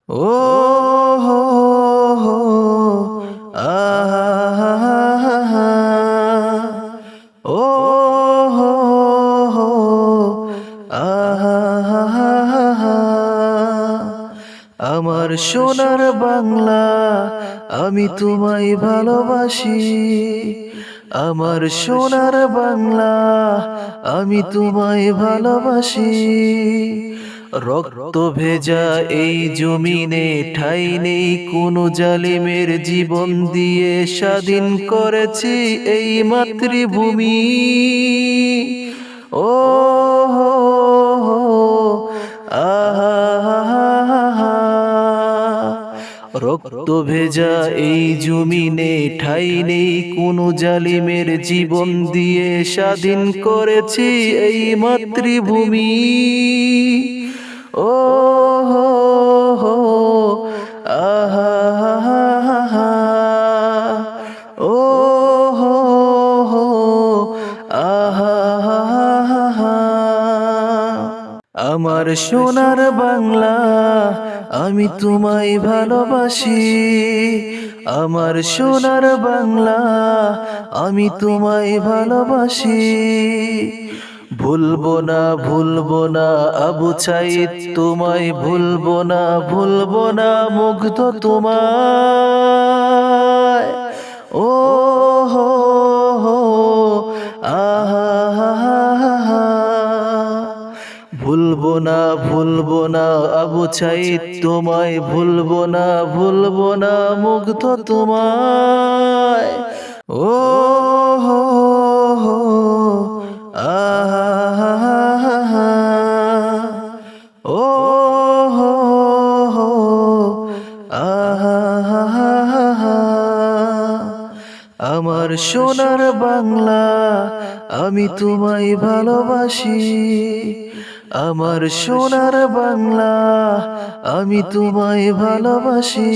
ও হো হো আহা ও হো হো আহা আমার সোনার বাংলা আমি তোমায় ভালোবাসি আমার সোনার বাংলা আমি তোমায় ভালোবাসি রক্ত ভেজা এই জমিনে ঠাঁই নেই কোনো জালিমের জীবন দিয়ে স্বাধীন করেছি এই মাতৃভূমি ও হো হো আহা রক্ত ভেজা এই জমিনে ঠাঁই নেই কোনো জালিমের জীবন দিয়ে স্বাধীন করেছি এই মাতৃভূমি ও হো হো আহা ও হো হো আহা আমার সোনার বাংলা আমি তোমায় ভালোবাসি আমার সোনার বাংলা আমি তোমায় ভালোবাসি ভুলবো না আবু সাঈদ তোমায় ভুলবো না মুগ্ধ তোমায় ও হো হো আহা ভুলবো না আবু সাঈদ তোমায় ভুলবো না মুগ্ধ তোমায় ও হো হো আহা ও হো হো আহা আমার সোনার বাংলা আমি তোমায় ভালোবাসি আমার সোনার বাংলা আমি তোমায় ভালোবাসি।